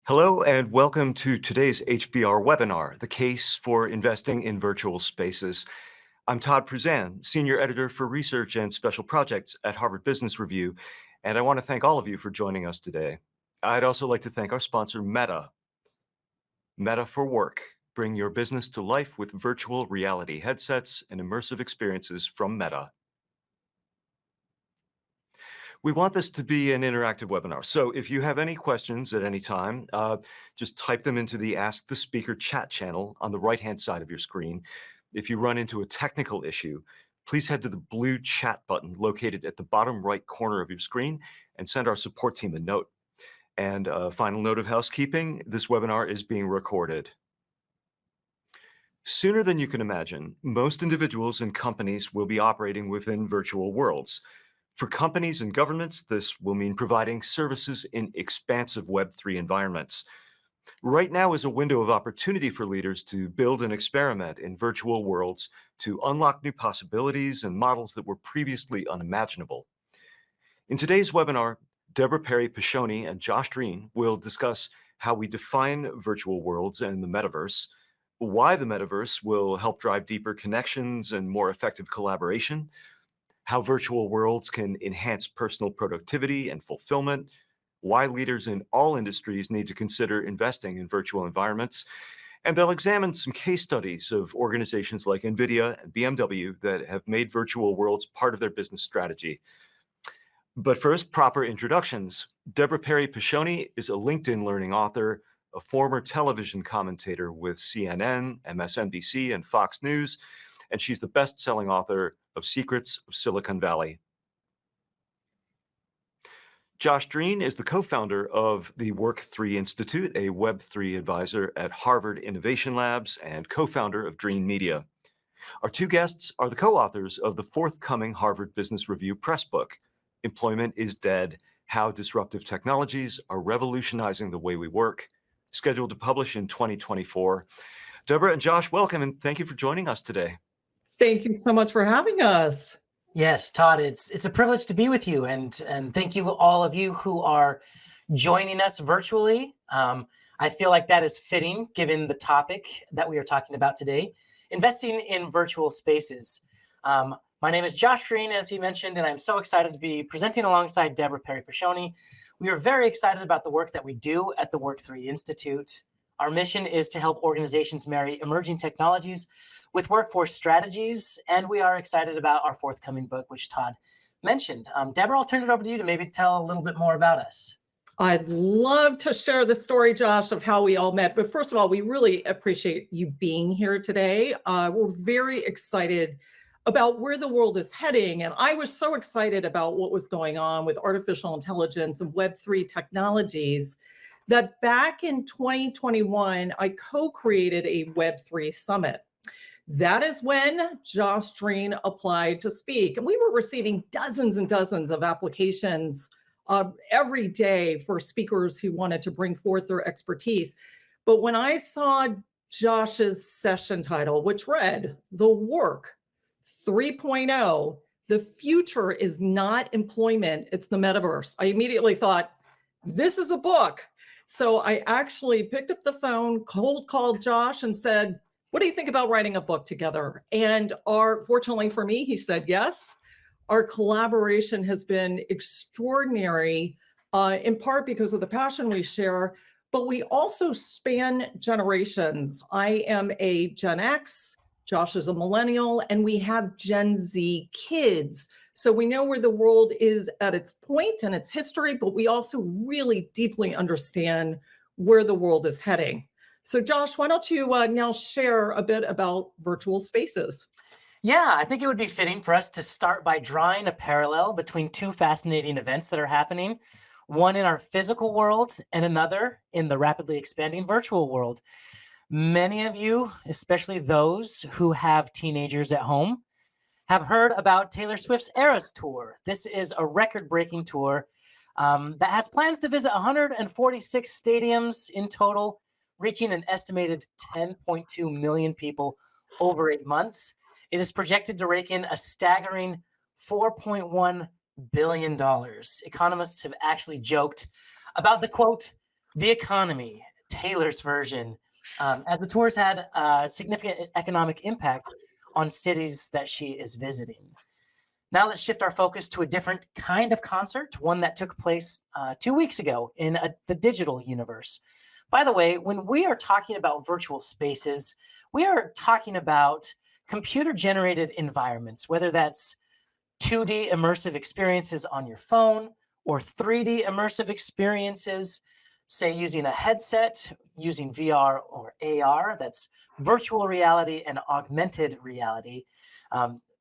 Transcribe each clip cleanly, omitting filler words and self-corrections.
Hello and welcome to today's HBR webinar, The Case for Investing in Virtual Spaces. I'm Todd Pruzan, Senior Editor for Research and Special Projects at Harvard Business Review, and I want to thank all of you for joining us today. I'd also like to thank our sponsor, Meta. Meta for Work. Bring your business to life with virtual reality headsets and immersive experiences from Meta. We want this to be an interactive webinar. So if you have any questions at any time, just type them into the Ask the Speaker chat channel on the right-hand side of your screen. If you run into a technical issue, please head to the blue chat button located at the bottom right corner of your screen and send our support team a note. And a final note of housekeeping, this webinar is being recorded. Sooner than you can imagine, most individuals and companies will be operating within virtual worlds. For companies and governments, this will mean providing services in expansive Web3 environments. Right now is a window of opportunity for leaders to build and experiment in virtual worlds to unlock new possibilities and models that were previously unimaginable. In today's webinar, Deborah Piscione and Josh Drean will discuss how we define virtual worlds and the metaverse, why the metaverse will help drive deeper connections and more effective collaboration, how virtual worlds can enhance personal productivity and fulfillment, why leaders in all industries need to consider investing in virtual environments, and they'll examine some case studies of organizations like NVIDIA and BMW that have made virtual worlds part of their business strategy. But first, proper introductions. Deborah Piscione is a LinkedIn Learning author, a former television commentator with CNN, MSNBC, and Fox News, and she's the best-selling author of Secrets of Silicon Valley. Josh Drean is the co-founder of the Work3 Institute, a Web3 advisor at Harvard Innovation Labs and co-founder of Drean Media. Our two guests are the co-authors of the forthcoming Harvard Business Review press book, Employment is Dead: How Disruptive Technologies Are Revolutionizing the Way We Work, scheduled to publish in 2024. Deborah and Josh, welcome, and thank you for joining us today. Thank you so much for having us. Yes, Todd, it's a privilege to be with you, and thank you all of you who are joining us virtually. I feel like that is fitting given the topic that we are talking about today, investing in virtual spaces. My name is Josh Drean, as he mentioned, and I'm so excited to be presenting alongside Deborah Piscione. We are very excited about the work that we do at the Work3 Institute. Our mission is to help organizations marry emerging technologies with workforce strategies, and we are excited about our forthcoming book, which Todd mentioned. Deborah, I'll turn it over to you to maybe tell a little bit more about us. I'd love to share the story, Josh, of how we all met. But first of all, we really appreciate you being here today. We're very excited about where the world is heading. And I was so excited about what was going on with artificial intelligence and Web3 technologies that back in 2021, I co-created a Web3 summit. That is when Josh Drean applied to speak. And we were receiving dozens and dozens of applications every day for speakers who wanted to bring forth their expertise. But when I saw Josh's session title, which read, The Work 3.0, the future is not employment, it's the metaverse, I immediately thought, this is a book. So I actually picked up the phone, cold called Josh and said, what do you think about writing a book together? And fortunately for me, he said yes. Our collaboration has been extraordinary, in part because of the passion we share, but we also span generations. I am a Gen X, Josh is a millennial, and we have Gen Z kids. So we know where the world is at its point and its history, but we also really deeply understand where the world is heading. So Josh, why don't you now share a bit about virtual spaces? Yeah, I think it would be fitting for us to start by drawing a parallel between two fascinating events that are happening, one in our physical world and another in the rapidly expanding virtual world. Many of you, especially those who have teenagers at home, have heard about Taylor Swift's Eras Tour. This is a record-breaking tour that has plans to visit 146 stadiums in total, reaching an estimated 10.2 million people over 8 months. It is projected to rake in a staggering $4.1 billion. Economists have actually joked about the, quote, The Economy, Taylor's version, as the tours had a significant economic impact on cities that she is visiting. Now let's shift our focus to a different kind of concert, one that took place 2 weeks ago in the digital universe. By the way, when we are talking about virtual spaces, we are talking about computer-generated environments, whether that's 2D immersive experiences on your phone or 3D immersive experiences, say using a headset, using VR or AR, that's virtual reality and augmented reality.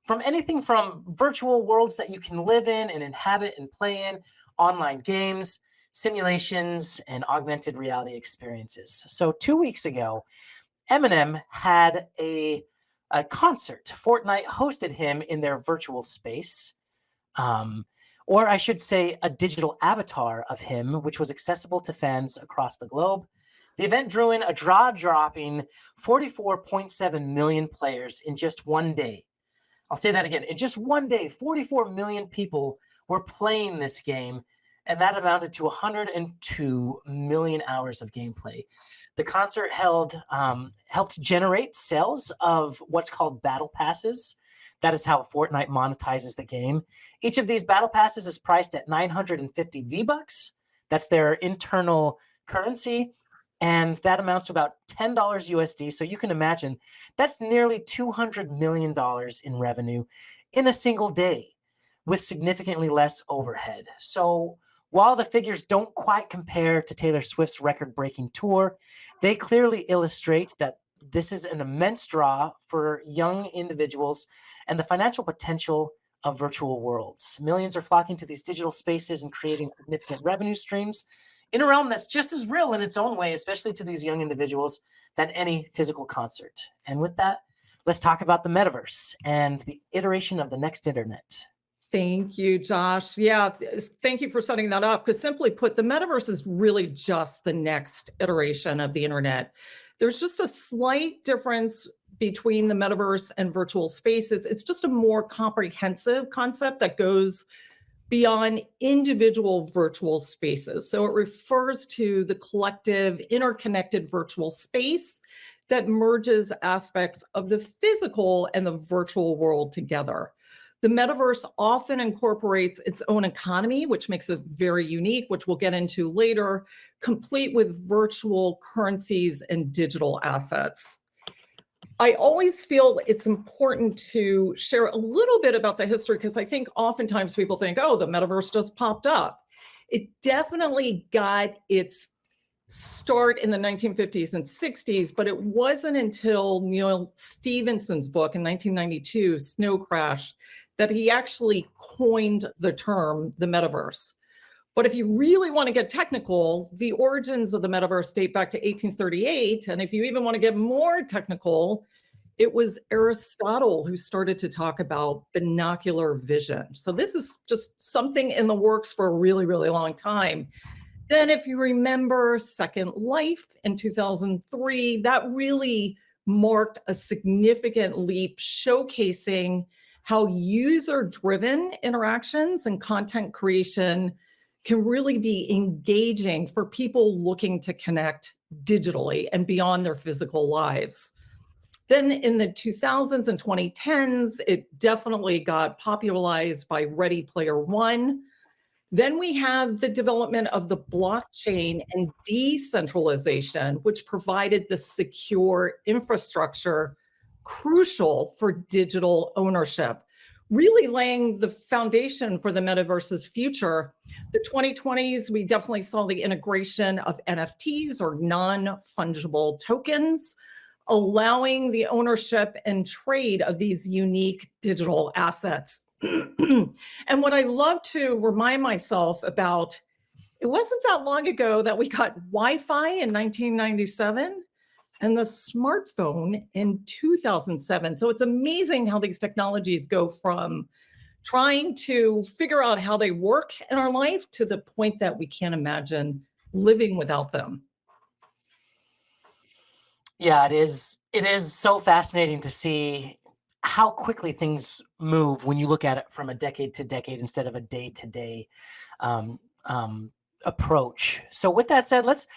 From anything from virtual worlds that you can live in and inhabit and play in, online games, simulations, and augmented reality experiences. So 2 weeks ago, Eminem had a concert. Fortnite hosted him in their virtual space, or I should say a digital avatar of him, which was accessible to fans across the globe. The event drew in a jaw-dropping 44.7 million players in just one day. I'll say that again. In just one day, 44 million people were playing this game, and that amounted to 102 million hours of gameplay. The concert helped generate sales of what's called battle passes. That is how Fortnite monetizes the game. Each of these battle passes is priced at 950 V-Bucks. That's their internal currency. And that amounts to about $10 USD. So you can imagine that's nearly $200 million in revenue in a single day with significantly less overhead. So while the figures don't quite compare to Taylor Swift's record-breaking tour, they clearly illustrate that this is an immense draw for young individuals and the financial potential of virtual worlds. Millions are flocking to these digital spaces and creating significant revenue streams in a realm that's just as real in its own way, especially to these young individuals, than any physical concert. And with that, let's talk about the metaverse and the iteration of the next internet. Thank you, Josh. Yeah, thank you for setting that up. Because simply put, the metaverse is really just the next iteration of the internet. There's just a slight difference between the metaverse and virtual spaces. It's just a more comprehensive concept that goes beyond individual virtual spaces. So it refers to the collective, interconnected virtual space that merges aspects of the physical and the virtual world together. The metaverse often incorporates its own economy, which makes it very unique, which we'll get into later, complete with virtual currencies and digital assets. I always feel it's important to share a little bit about the history because I think oftentimes people think, oh, the metaverse just popped up. It definitely got its start in the 1950s and 60s, but it wasn't until Neil Stephenson's book in 1992, Snow Crash, that he actually coined the term the metaverse. But if you really want to get technical, the origins of the metaverse date back to 1838. And if you even want to get more technical, it was Aristotle who started to talk about binocular vision. So this is just something in the works for a really, really long time. Then if you remember Second Life in 2003, that really marked a significant leap showcasing how user-driven interactions and content creation can really be engaging for people looking to connect digitally and beyond their physical lives. Then in the 2000s and 2010s, it definitely got popularized by Ready Player One. Then we have the development of the blockchain and decentralization, which provided the secure infrastructure crucial for digital ownership, really laying the foundation for the metaverse's future. The 2020s, we definitely saw the integration of NFTs or non-fungible tokens, allowing the ownership and trade of these unique digital assets. And what I love to remind myself about, it wasn't that long ago that we got Wi-Fi in 1997 and the smartphone in 2007. So it's amazing how these technologies go from trying to figure out how they work in our life to the point that we can't imagine living without them. Yeah, it is. It is so fascinating to see how quickly things move when you look at it from a decade to decade instead of a day to day approach. So with that said, let's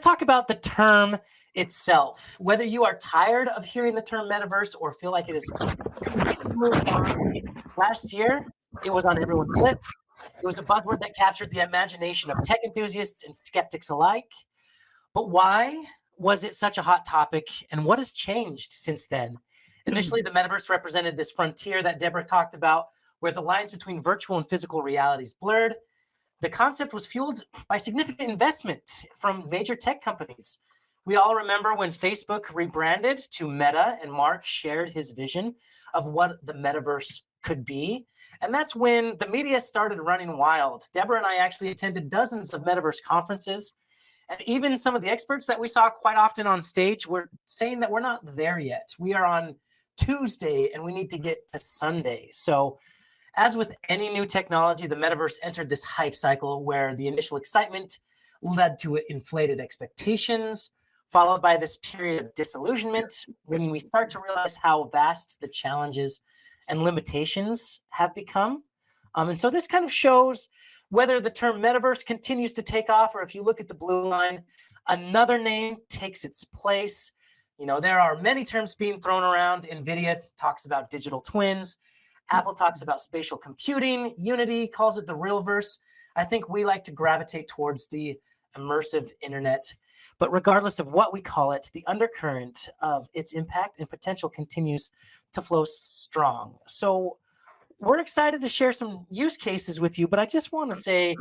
talk about the term itself. Whether you are tired of hearing the term metaverse or feel like it is completely moved on. Last year, it was on everyone's lips. It was a buzzword that captured the imagination of tech enthusiasts and skeptics alike. But why was it such a hot topic, and what has changed since then? Initially, the metaverse represented this frontier that Deborah talked about, where the lines between virtual and physical realities blurred. The concept was fueled by significant investment from major tech companies. We all remember when Facebook rebranded to Meta and Mark shared his vision of what the metaverse could be. And that's when the media started running wild. Deborah and I actually attended dozens of metaverse conferences. And even some of the experts that we saw quite often on stage were saying that we're not there yet. We are on Tuesday and we need to get to Sunday. So as with any new technology, the metaverse entered this hype cycle where the initial excitement led to inflated expectations, followed by this period of disillusionment when we start to realize how vast the challenges and limitations have become. And so this kind of shows whether the term metaverse continues to take off, or if you look at the blue line, another name takes its place. There are many terms being thrown around. NVIDIA talks about digital twins. Apple talks about spatial computing. Unity calls it the realverse. I think we like to gravitate towards the immersive internet. But regardless of what we call it, the undercurrent of its impact and potential continues to flow strong. So we're excited to share some use cases with you, but I just want to say,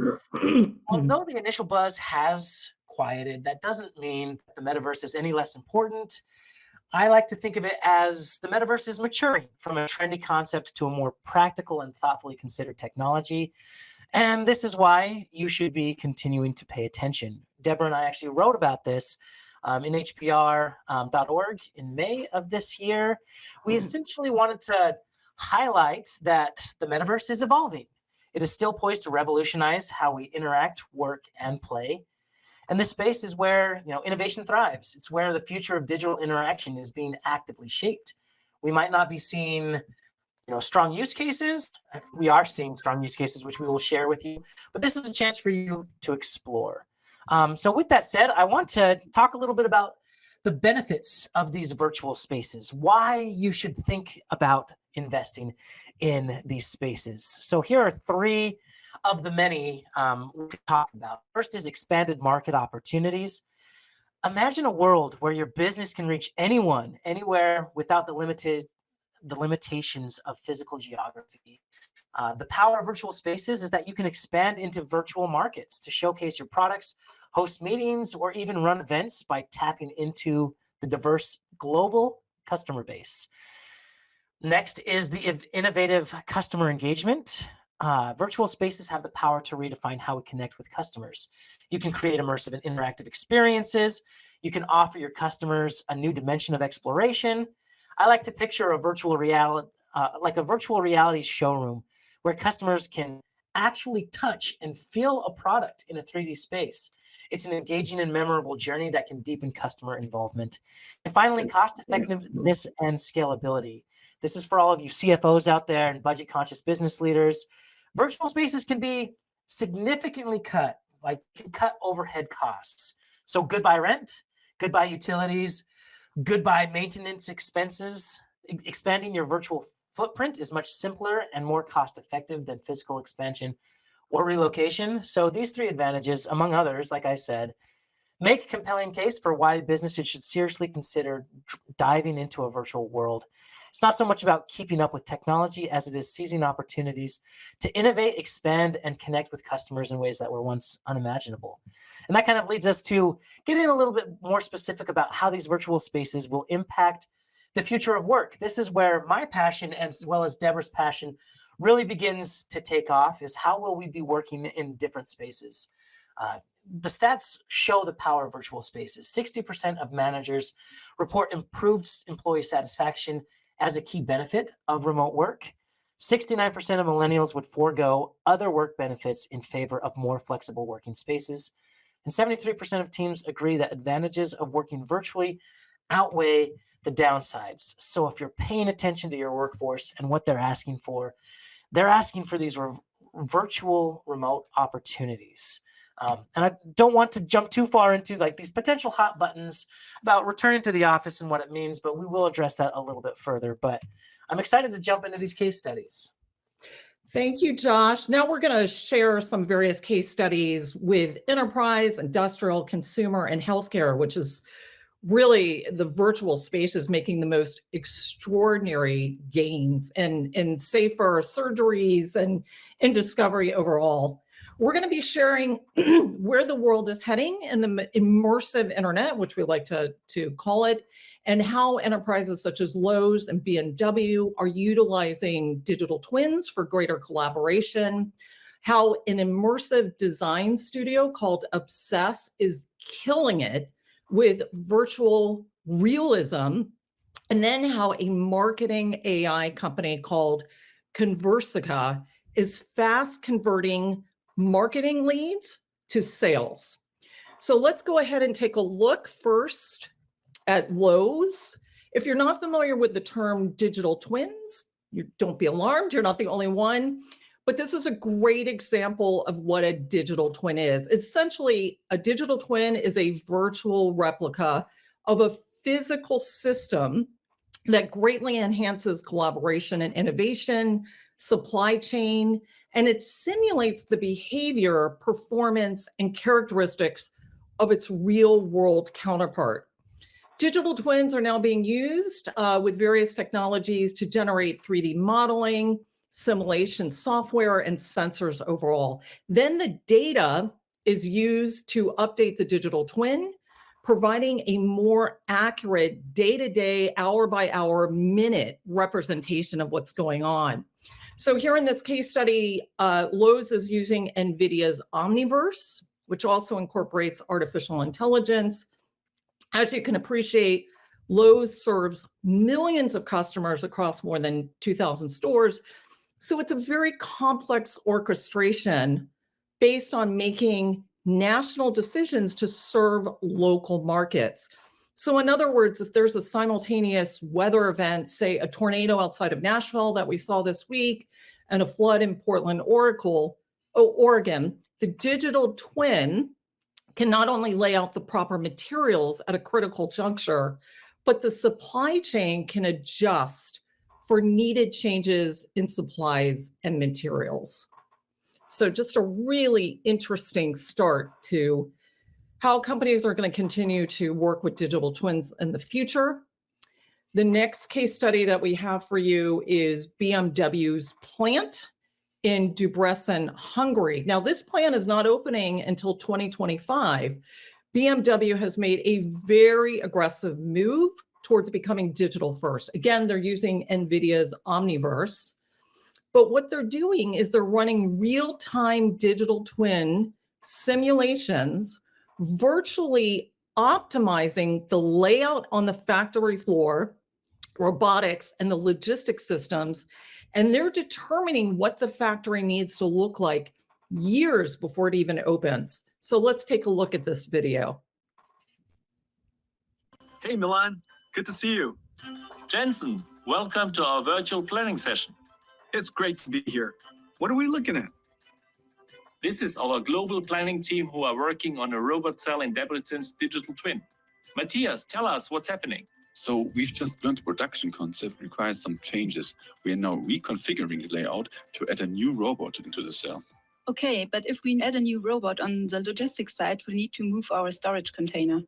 although the initial buzz has quieted, that doesn't mean that the metaverse is any less important. I like to think of it as the metaverse is maturing from a trendy concept to a more practical and thoughtfully considered technology. And this is why you should be continuing to pay attention. Deborah and I actually wrote about this in HBR.org in May of this year. We essentially wanted to highlight that the metaverse is evolving. It is still poised to revolutionize how we interact, work, and play. And this space is where innovation thrives. It's where the future of digital interaction is being actively shaped. We might not be seeing strong use cases. We are seeing strong use cases, which we will share with you. But this is a chance for you to explore. So with that said, I want to talk a little bit about the benefits of these virtual spaces, why you should think about investing in these spaces. So here are three of the many we could talk about. First is expanded market opportunities. Imagine a world where your business can reach anyone, anywhere, without the limitations of physical geography. The power of virtual spaces is that you can expand into virtual markets to showcase your products, host meetings, or even run events by tapping into the diverse global customer base. Next is the innovative customer engagement. Virtual spaces have the power to redefine how we connect with customers. You can create immersive and interactive experiences. You can offer your customers a new dimension of exploration. I like to picture a virtual reality, like a virtual reality showroom where customers can actually touch and feel a product in a 3D space. It's an engaging and memorable journey that can deepen customer involvement. And finally, cost effectiveness and scalability. This is for all of you CFOs out there and budget-conscious business leaders. Virtual spaces can be significantly cut, like you can cut overhead costs. So goodbye rent, goodbye utilities, goodbye maintenance expenses. Expanding your virtual footprint is much simpler and more cost-effective than physical expansion or relocation. So these three advantages, among others, like I said, make a compelling case for why businesses should seriously consider diving into a virtual world. It's not so much about keeping up with technology as it is seizing opportunities to innovate, expand, and connect with customers in ways that were once unimaginable. And that kind of leads us to getting a little bit more specific about how these virtual spaces will impact the future of work. This is where my passion, as well as Deborah's passion, really begins to take off, is how will we be working in different spaces? The stats show the power of virtual spaces. 60% of managers report improved employee satisfaction as a key benefit of remote work. 69% of millennials would forego other work benefits in favor of more flexible working spaces. And 73% of teams agree that advantages of working virtually outweigh the downsides. So if you're paying attention to your workforce and what they're asking for these virtual remote opportunities. And I don't want to jump too far into like these potential hot buttons about returning to the office and what it means, but we will address that a little bit further. But I'm excited to jump into these case studies. Thank you, Josh. Now we're going to share some various case studies with enterprise, industrial, consumer, and healthcare, which is really the virtual space is making the most extraordinary gains in safer surgeries and in discovery overall. We're going to be sharing where the world is heading in the immersive internet, which we like to call it, and how enterprises such as Lowe's and BMW are utilizing digital twins for greater collaboration, how an immersive design studio called Obsess is killing it with virtual realism, and then how a marketing AI company called Conversica is fast converting marketing leads to sales. So let's go ahead and take a look first at Lowe's. If you're not familiar with the term digital twins, don't be alarmed, you're not the only one. But this is a great example of what a digital twin is. Essentially, a digital twin is a virtual replica of a physical system that greatly enhances collaboration and innovation, supply chain, and it simulates the behavior, performance, and characteristics of its real-world counterpart. Digital twins are now being used with various technologies to generate 3D modeling, simulation software, and sensors overall. Then the data is used to update the digital twin, providing a more accurate day-to-day, hour-by-hour, minute representation of what's going on. So here in this case study, Lowe's is using NVIDIA's Omniverse, which also incorporates artificial intelligence. As you can appreciate, Lowe's serves millions of customers across more than 2,000 stores. So it's a very complex orchestration based on making national decisions to serve local markets. So in other words, if there's a simultaneous weather event, say a tornado outside of Nashville that we saw this week, and a flood in Portland, Oregon, the digital twin can not only lay out the proper materials at a critical juncture, but the supply chain can adjust for needed changes in supplies and materials. So just a really interesting start to how companies are going to continue to work with digital twins in the future. The next case study that we have for you is BMW's plant in Debrecen, Hungary. Now, this plant is not opening until 2025. BMW has made a very aggressive move towards becoming digital first. Again, they're using NVIDIA's Omniverse. But what they're doing is they're running real-time digital twin simulations, virtually optimizing the layout on the factory floor, robotics, and the logistics systems. And they're determining what the factory needs to look like years before it even opens. So let's take a look at this video. Hey Milan, good to see you. Jensen, welcome to our virtual planning session. It's great to be here. What are we looking at? This is our global planning team who are working on a robot cell in Debrecen's digital twin. Matthias, tell us what's happening. So we've just learned the production concept requires some changes. We are now reconfiguring the layout to add a new robot into the cell. Okay, but if we add a new robot on the logistics side, we need to move our storage container.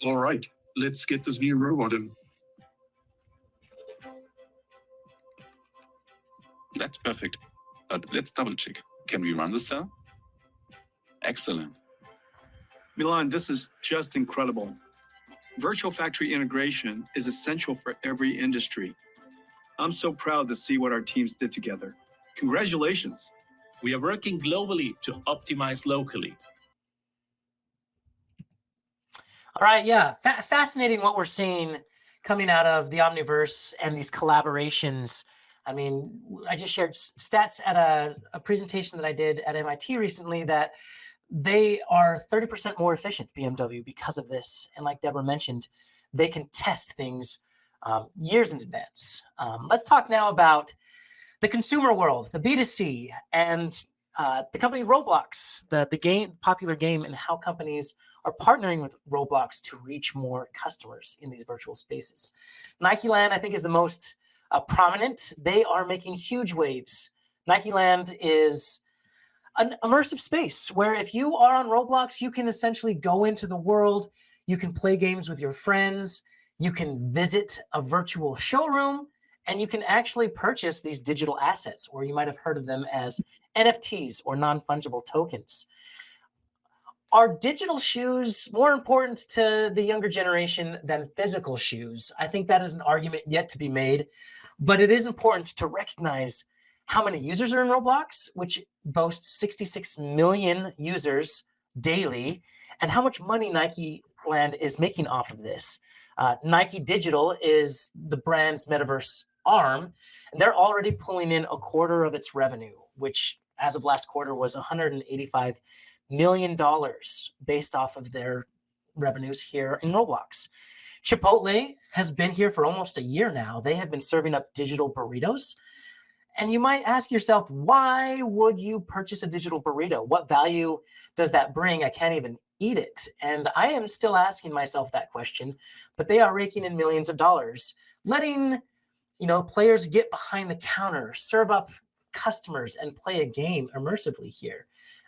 All right, let's get this new robot in. That's perfect. But let's double check. Can we run the cell? Excellent. Milan, this is just incredible. Virtual factory integration is essential for every industry. I'm so proud to see what our teams did together. Congratulations. We are working globally to optimize locally. All right, yeah, fascinating what we're seeing coming out of the Omniverse and these collaborations. I mean, I just shared stats at a presentation that I did at MIT recently that they are 30% more efficient, BMW, because of this. And like Deborah mentioned, they can test things years in advance. Let's talk now about the consumer world, the B2C. And the company Roblox, the popular game, and how companies are partnering with Roblox to reach more customers in these virtual spaces. Nike Land, I think, is the most prominent. They are making huge waves. Nike Land is an immersive space where if you are on Roblox, you can essentially go into the world, you can play games with your friends, you can visit a virtual showroom, and you can actually purchase these digital assets, or you might have heard of them as NFTs or non-fungible tokens. Are digital shoes more important to the younger generation than physical shoes? I think that is an argument yet to be made, but it is important to recognize how many users are in Roblox, which boasts 66 million users daily, and how much money Nike Land is making off of this. Nike Digital is the brand's metaverse arm, and they're already pulling in a quarter of its revenue, which as of last quarter was $185 million based off of their revenues here in Roblox. Chipotle has been here for almost a year now. They have been serving up digital burritos. And you might ask yourself, why would you purchase a digital burrito? What value does that bring? I can't even eat it. And I am still asking myself that question, but they are raking in millions of dollars, letting players get behind the counter, serve up customers, and play a game immersively here.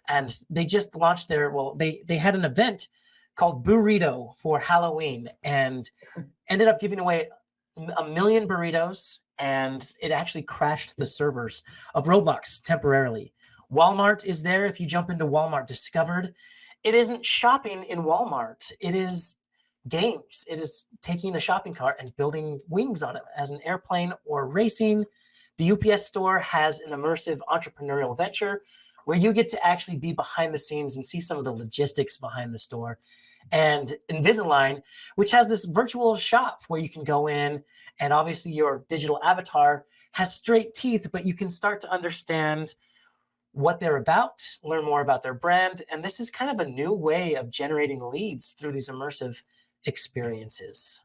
And they just launched they had an event called Burrito for Halloween and ended up giving away 1 million burritos, and it actually crashed the servers of Roblox temporarily. Walmart is there. If you jump into Walmart Discovered, it isn't shopping in Walmart. It is games. It is taking a shopping cart and building wings on it as an airplane or racing. The UPS store has an immersive entrepreneurial venture where you get to actually be behind the scenes and see some of the logistics behind the store. And Invisalign, which has this virtual shop where you can go in, and obviously your digital avatar has straight teeth, but you can start to understand what they're about, learn more about their brand. And this is kind of a new way of generating leads through these immersive experiences.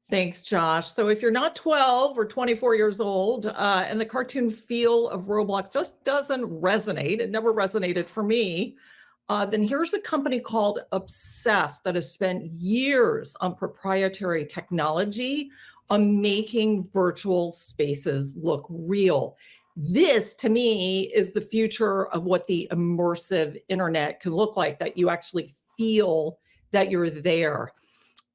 Thanks, Josh. So if you're not 12 or 24 years old and the cartoon feel of Roblox just doesn't resonate, it never resonated for me, then here's a company called Obsess that has spent years on proprietary technology on making virtual spaces look real. This, to me, is the future of what the immersive internet can look like, that you actually feel that you're there.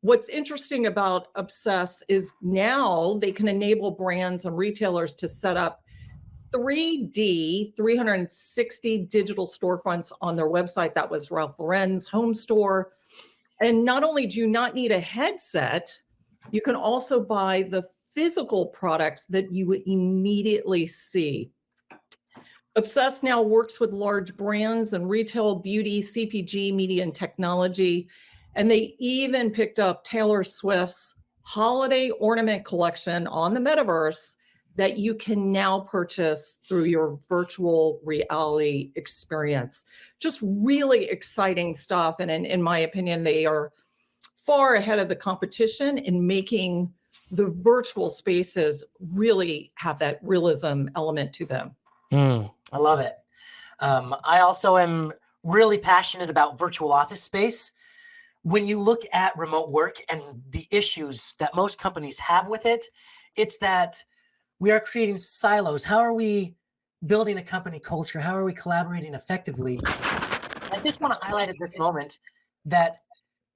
What's interesting about Obsess is now they can enable brands and retailers to set up 360 digital storefronts on their website. That was Ralph Lauren's home store. And not only do you not need a headset, you can also buy the physical products that you would immediately see. Obsess now works with large brands and retail, beauty, CPG, media, and technology. And they even picked up Taylor Swift's holiday ornament collection on the metaverse that you can now purchase through your virtual reality experience. Just really exciting stuff. And in my opinion, they are far ahead of the competition in making the virtual spaces really have that realism element to them. I love it. I also am really passionate about virtual office space. When you look at remote work and the issues that most companies have with it, it's that we are creating silos. How are we building a company culture? How are we collaborating effectively? I just want to highlight at this moment that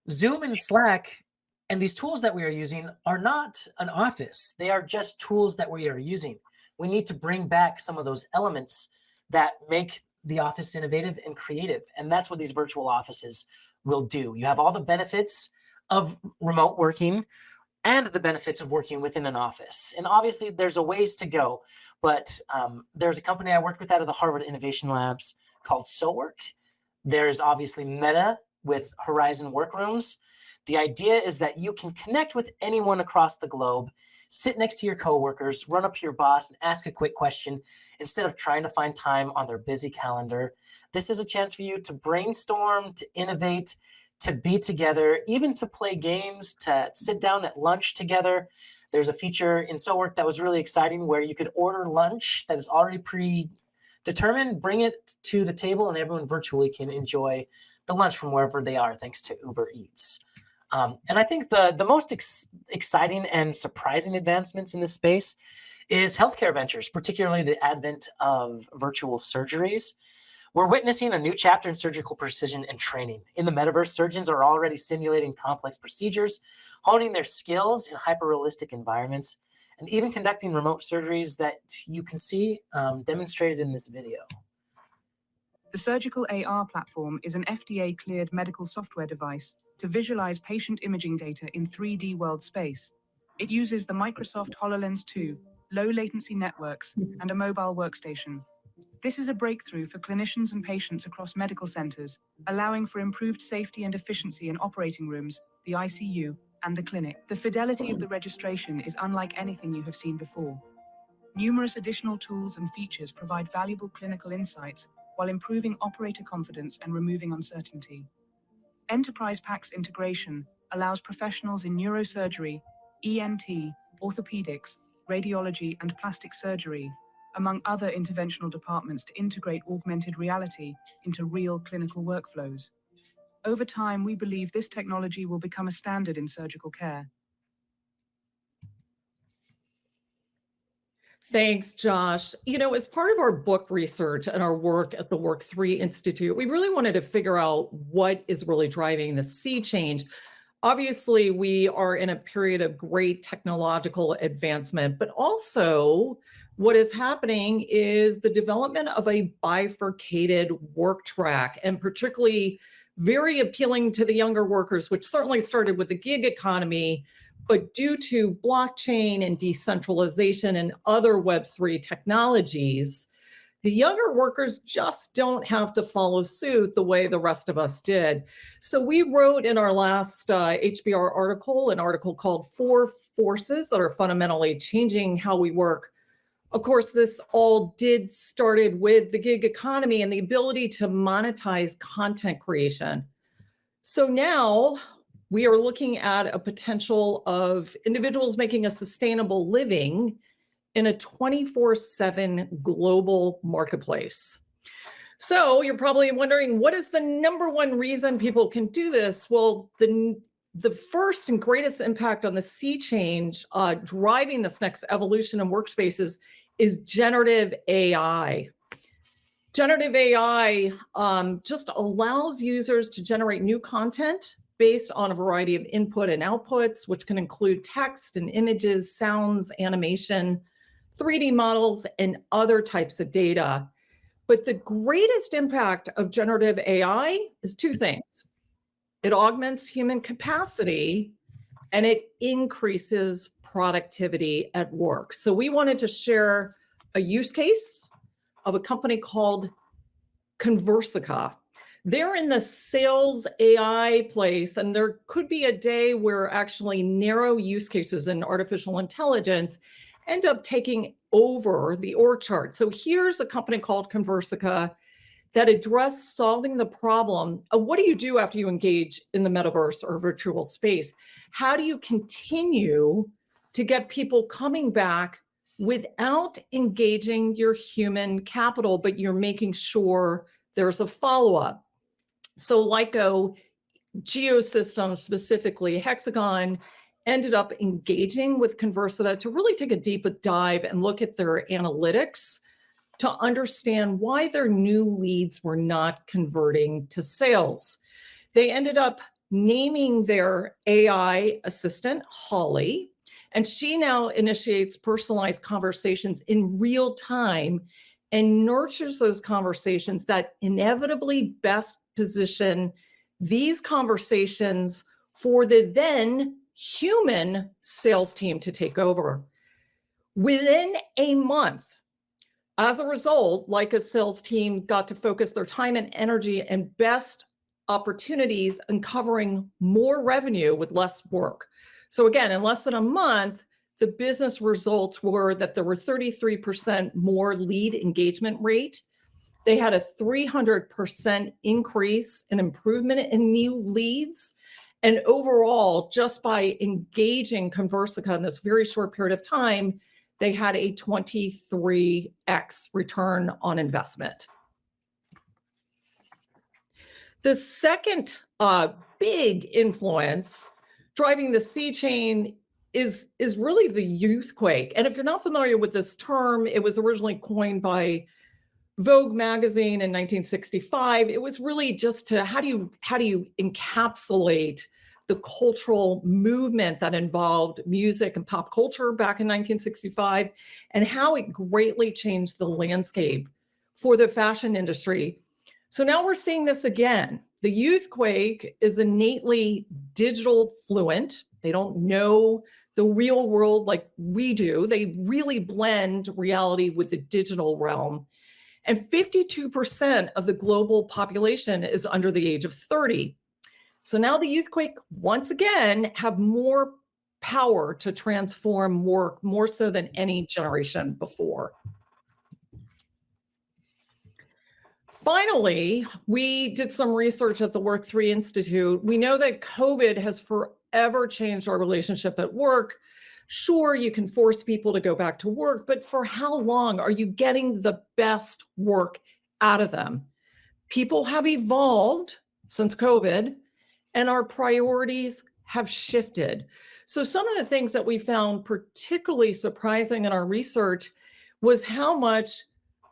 Zoom and Slack and these tools that we are using are not an office. They are just tools that we are using. We need to bring back some of those elements that make the office innovative and creative. And that's what these virtual offices will do. You have all the benefits of remote working and the benefits of working within an office. And obviously there's a ways to go, but there's a company I worked with out of the Harvard Innovation Labs called SoWork. There's obviously Meta with Horizon Workrooms. The idea is that you can connect with anyone across the globe, sit next to your coworkers, run up to your boss and ask a quick question instead of trying to find time on their busy calendar. This is a chance for you to brainstorm, to innovate, to be together, even to play games, to sit down at lunch together. There's a feature in SoWork that was really exciting where you could order lunch that is already determined, bring it to the table and everyone virtually can enjoy the lunch from wherever they are, thanks to Uber Eats. And I think the most exciting and surprising advancements in this space is healthcare ventures, particularly the advent of virtual surgeries. We're witnessing a new chapter in surgical precision and training. In the metaverse, surgeons are already simulating complex procedures, honing their skills in hyper-realistic environments, and even conducting remote surgeries that you can see demonstrated in this video. The Surgical AR platform is an FDA-cleared medical software device to visualize patient imaging data in 3D world space. It uses the Microsoft HoloLens 2, low-latency networks, and a mobile workstation. This is a breakthrough for clinicians and patients across medical centers, allowing for improved safety and efficiency in operating rooms, the ICU, and the clinic. The fidelity of the registration is unlike anything you have seen before. Numerous additional tools and features provide valuable clinical insights while improving operator confidence and removing uncertainty. Enterprise PACS integration allows professionals in neurosurgery, ENT, orthopedics, radiology, and plastic surgery, among other interventional departments, to integrate augmented reality into real clinical workflows. Over time, we believe this technology will become a standard in surgical care. Thanks, Josh. You know, as part of our book research and our work at the Work3 Institute, we really wanted to figure out what is really driving the sea change. Obviously, we are in a period of great technological advancement, but also what is happening is the development of a bifurcated work track, and particularly very appealing to the younger workers, which certainly started with the gig economy, but due to blockchain and decentralization and other Web3 technologies, the younger workers just don't have to follow suit the way the rest of us did. So we wrote in our last HBR article, an article called 4 Forces That Are Fundamentally Changing How We Work. Of course, this all started with the gig economy and the ability to monetize content creation. So now we are looking at a potential of individuals making a sustainable living in a 24/7 global marketplace. So you're probably wondering, what is the number one reason people can do this? Well, the first and greatest impact on the sea change driving this next evolution in workspaces is generative AI. Generative AI just allows users to generate new content based on a variety of input and outputs, which can include text and images, sounds, animation, 3D models, and other types of data. But the greatest impact of generative AI is 2 things. It augments human capacity and it increases productivity at work. So we wanted to share a use case of a company called Conversica. They're in the sales AI place, and there could be a day where actually narrow use cases in artificial intelligence end up taking over the org chart. So here's a company called Conversica that addressed solving the problem of what do you do after you engage in the metaverse or virtual space? How do you continue to get people coming back without engaging your human capital, but you're making sure there's a follow-up? So Lyco Geosystems, specifically Hexagon, ended up engaging with Conversica to really take a deep dive and look at their analytics to understand why their new leads were not converting to sales. They ended up naming their AI assistant, Holly, and she now initiates personalized conversations in real time and nurtures those conversations that inevitably best position these conversations for the then human sales team to take over. Within a month, as a result, Lyca's sales team got to focus their time and energy and best opportunities uncovering more revenue with less work. So again, in less than a month, the business results were that there were 33% more lead engagement rate. They had a 300% increase in improvement in new leads. And overall, just by engaging Conversica in this very short period of time, they had a 23x return on investment. The second big influence driving the sea change is really the youthquake. And if you're not familiar with this term, it was originally coined by Vogue magazine in 1965. It was really just to how do you encapsulate the cultural movement that involved music and pop culture back in 1965, and how it greatly changed the landscape for the fashion industry. So now we're seeing this again. The youthquake is innately digital fluent. They don't know the real world like we do. They really blend reality with the digital realm. And 52% of the global population is under the age of 30. So now the youthquake, once again, have more power to transform work, more so than any generation before. Finally, we did some research at the Work3 Institute. We know that COVID has forever changed our relationship at work. Sure, you can force people to go back to work, but for how long are you getting the best work out of them? People have evolved since COVID, and our priorities have shifted. So some of the things that we found particularly surprising in our research was how much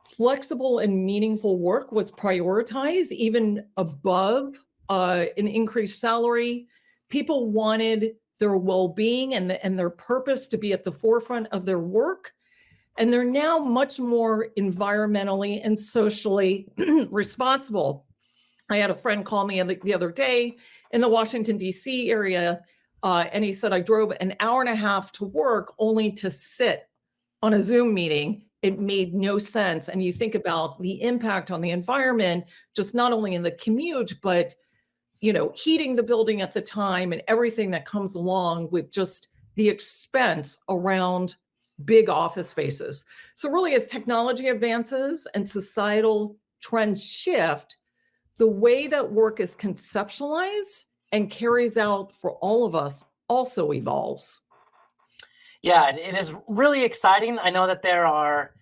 flexible and meaningful work was prioritized, even above an increased salary. People wanted their well-being and their purpose to be at the forefront of their work. And they're now much more environmentally and socially responsible. I had a friend call me the other day in the Washington, D.C. area, and he said, I drove an hour and a half to work only to sit on a Zoom meeting. It made no sense. And you think about the impact on the environment, just not only in the commute, but heating the building at the time and everything that comes along with just the expense around big office spaces. So really, as technology advances and societal trends shift, the way that work is conceptualized and carries out for all of us also evolves. Yeah, it is really exciting. I know that there are,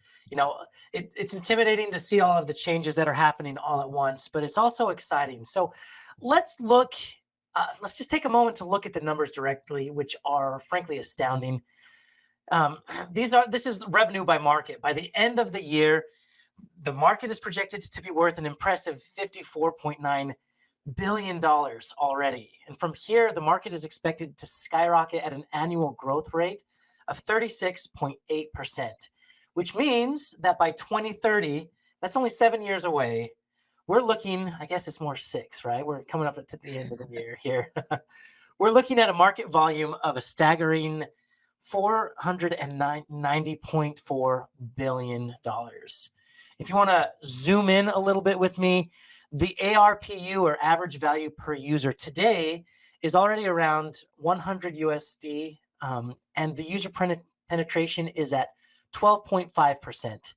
it's intimidating to see all of the changes that are happening all at once, but it's also exciting. So let's just take a moment to look at the numbers directly, which are frankly astounding. This is revenue by market. By the end of the year, the market is projected to be worth an impressive $54.9 billion already. And from here, the market is expected to skyrocket at an annual growth rate of 36.8%, which means that by 2030, that's only 7 years away, we're looking, I guess it's more 6, right? We're coming up to the end of the year here. We're looking at a market volume of a staggering $490.4 billion. If you want to zoom in a little bit with me, the ARPU, or average value per user, today is already around 100 USD, and the user penetration is at 12.5%.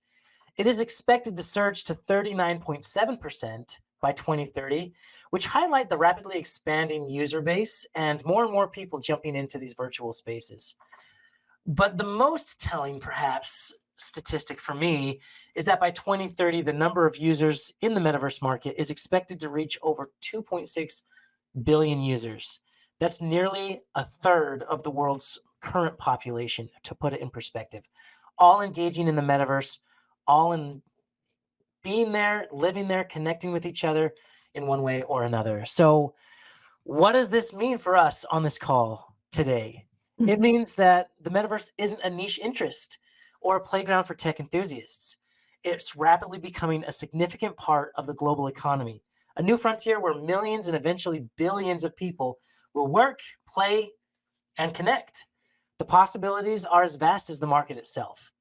It is expected to surge to 39.7% by 2030, which highlight the rapidly expanding user base and more people jumping into these virtual spaces. But the most telling, perhaps, statistic for me is that by 2030, the number of users in the metaverse market is expected to reach over 2.6 billion users. That's nearly a third of the world's current population, to put it in perspective. All engaging in the metaverse, all in being there, living there, connecting with each other in one way or another. So what does this mean for us on this call today? It means that the metaverse isn't a niche interest or a playground for tech enthusiasts. It's rapidly becoming a significant part of the global economy, a new frontier where millions and eventually billions of people will work, play, and connect. The possibilities are as vast as the market itself.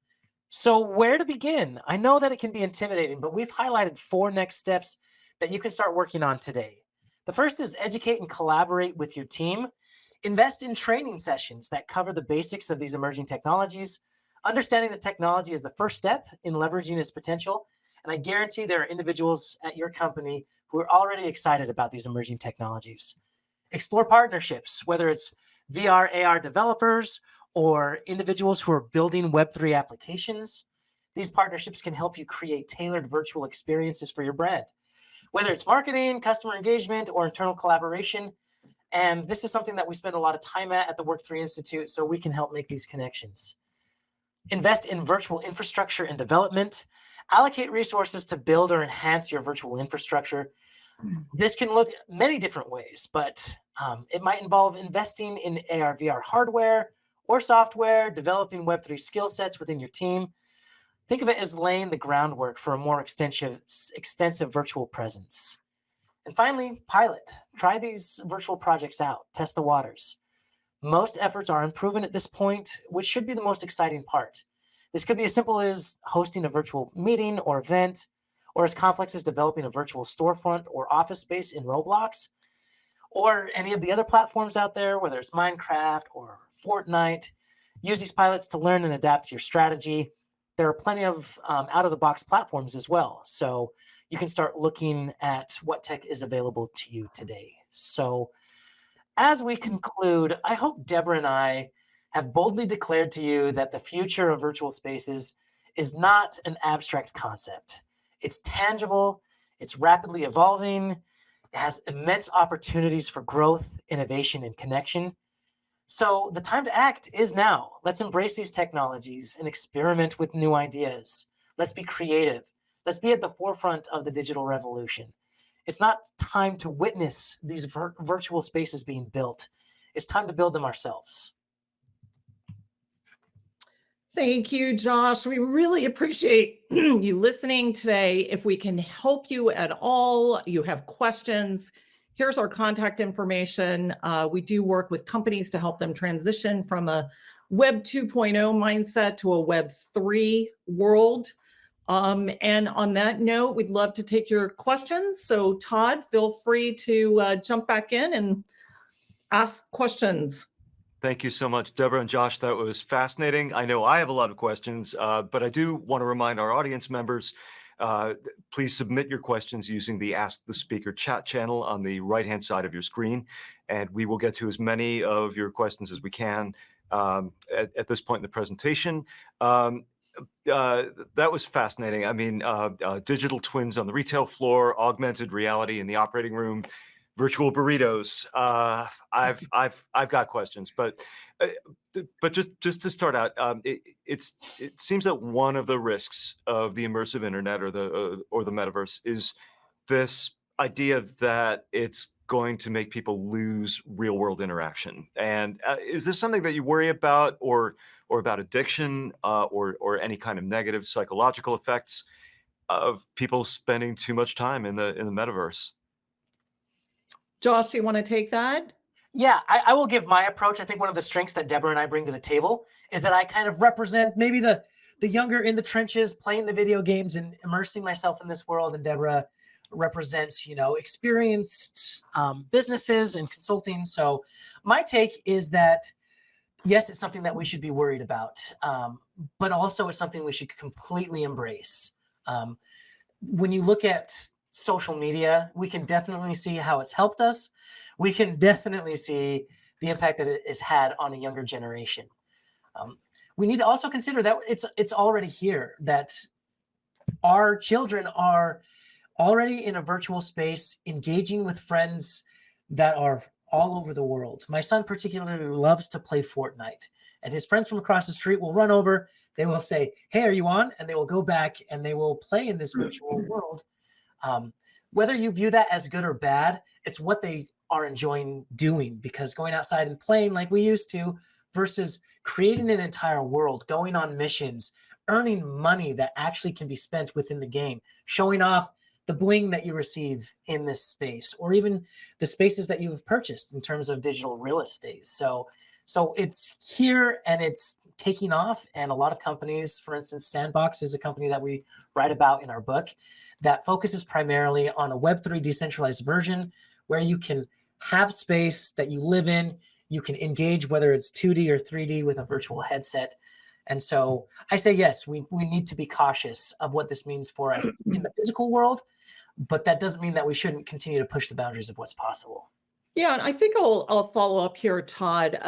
So where to begin? I know that it can be intimidating, but we've highlighted 4 next steps that you can start working on today. The first is educate and collaborate with your team. Invest in training sessions that cover the basics of these emerging technologies, understanding that technology is the first step in leveraging its potential. And I guarantee there are individuals at your company who are already excited about these emerging technologies. Explore partnerships, whether it's VR, AR developers or individuals who are building Web3 applications, these partnerships can help you create tailored virtual experiences for your brand, whether it's marketing, customer engagement, or internal collaboration. And this is something that we spend a lot of time at the Work3 Institute, so we can help make these connections. Invest in virtual infrastructure and development. Allocate resources to build or enhance your virtual infrastructure. This can look many different ways, but it might involve investing in AR/VR hardware or software, developing Web3 skill sets within your team. Think of it as laying the groundwork for a more extensive virtual presence. And finally, pilot. Try these virtual projects out. Test the waters. Most efforts are unproven at this point, which should be the most exciting part. This could be as simple as hosting a virtual meeting or event, or as complex as developing a virtual storefront or office space in Roblox, or any of the other platforms out there, whether it's Minecraft or Fortnite. Use these pilots to learn and adapt to your strategy. There are plenty of out-of-the-box platforms as well, so you can start looking at what tech is available to you today. So as we conclude, I hope Deborah and I have boldly declared to you that the future of virtual spaces is not an abstract concept. It's tangible, it's rapidly evolving, it has immense opportunities for growth, innovation, and connection. So the time to act is now. Let's embrace these technologies and experiment with new ideas. Let's be creative. Let's be at the forefront of the digital revolution. It's not time to witness these virtual spaces being built. It's time to build them ourselves. Thank you, Josh. We really appreciate you listening today. If we can help you at all, you have questions, here's our contact information. We do work with companies to help them transition from a Web 2.0 mindset to a Web 3 world. And on that note, we'd love to take your questions. So Todd, feel free to jump back in and ask questions. Thank you so much, Deborah and Josh. That was fascinating. I know I have a lot of questions, but I do want to remind our audience members, please submit your questions using the Ask the Speaker chat channel on the right-hand side of your screen, and we will get to as many of your questions as we can at this point in the presentation. That was fascinating. I mean, digital twins on the retail floor, augmented reality in the operating room, virtual burritos. I've got questions, but just to start out, it seems that one of the risks of the immersive internet or the metaverse is this idea that it's going to make people lose real world interaction. And is this something that you worry about, or about addiction, or any kind of negative psychological effects of people spending too much time in the metaverse? Josh, do you want to take that? Yeah, I will give my approach. I think one of the strengths that Deborah and I bring to the table is that I kind of represent maybe the younger in the trenches, playing the video games and immersing myself in this world. And Deborah represents, experienced businesses and consulting. So my take is that, yes, it's something that we should be worried about, but also it's something we should completely embrace. When you look at social media, we can definitely see how it's helped us. We can definitely see the impact that it has had on a younger generation. We need to also consider that it's already here, that our children are already in a virtual space, engaging with friends that are all over the world. My son particularly loves to play Fortnite, and his friends from across the street will run over. They will say, "Hey, are you on?" And they will go back and they will play in this virtual world. Whether you view that as good or bad, it's what they are enjoying doing, because going outside and playing like we used to versus creating an entire world, going on missions, earning money that actually can be spent within the game, showing off the bling that you receive in this space, or even the spaces that you've purchased in terms of digital real estate. So it's here and it's taking off. And a lot of companies, for instance, Sandbox is a company that we write about in our book that focuses primarily on a Web3 decentralized version where you can have space that you live in. You can engage, whether it's 2D or 3D, with a virtual headset. And so I say, yes, we need to be cautious of what this means for us in the physical world, but that doesn't mean that we shouldn't continue to push the boundaries of what's possible. Yeah, and I think I'll follow up here, Todd.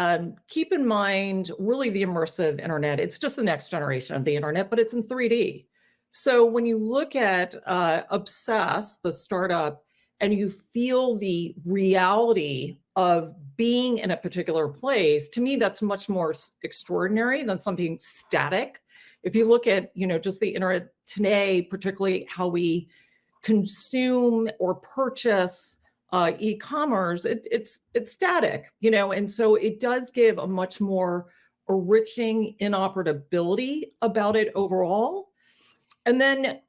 Keep in mind, really, the immersive internet. It's just the next generation of the internet, but it's in 3D. So when you look at Obsess, the startup, and you feel the reality of being in a particular place, to me, that's much more extraordinary than something static. If you look at, just the internet today, particularly how we consume or purchase e-commerce, it's static, and so it does give a much more enriching interoperability about it overall. And then,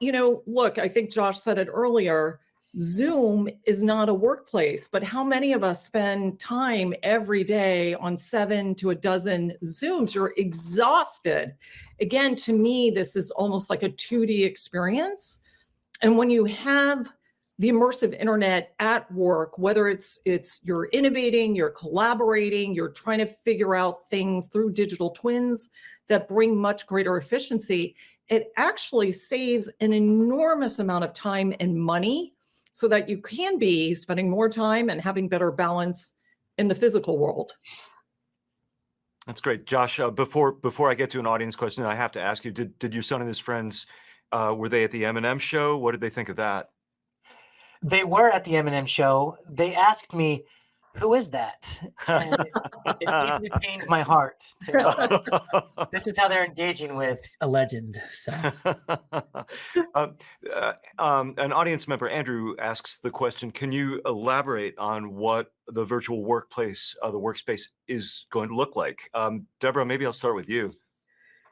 look, I think Josh said it earlier, Zoom is not a workplace, but how many of us spend time every day on 7 to a dozen Zooms? You're exhausted. Again, to me, this is almost like a 2D experience. And when you have the immersive internet at work, whether it's you're innovating, you're collaborating, you're trying to figure out things through digital twins that bring much greater efficiency, it actually saves an enormous amount of time and money so that you can be spending more time and having better balance in the physical world. That's great. Josh, before I get to an audience question, I have to ask you, did your son and his friends, were they at the M&M show? What did they think of that? They were at the M&M show. They asked me, "Who is that?" And it deeply pains my heart to know. This is how they're engaging with a legend. So, an audience member, Andrew, asks the question, can you elaborate on what the virtual workplace, the workspace is going to look like? Deborah, maybe I'll start with you.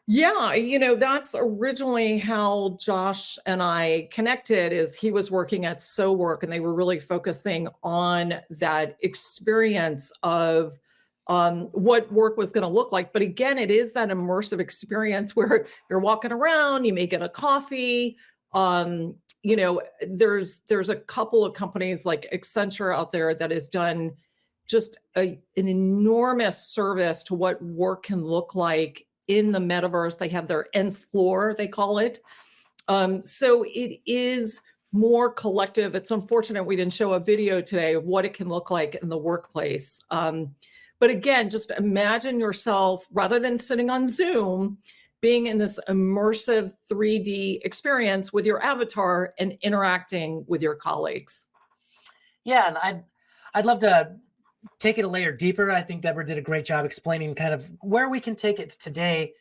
Yeah, that's originally how Josh and I connected. Is he was working at So Work, and they were really focusing on that experience of what work was going to look like. But again, it is that immersive experience where you're walking around, you may get a coffee. There's a couple of companies like Accenture out there that has done just an enormous service to what work can look like in the metaverse. They have their nth floor, they call it. So it is more collective. It's unfortunate we didn't show a video today of what it can look like in the workplace. But again, just imagine yourself, rather than sitting on Zoom, being in this immersive 3D experience with your avatar and interacting with your colleagues. yeah, and I'd love to take it a layer deeper. I think Deborah did a great job explaining kind of where we can take it today.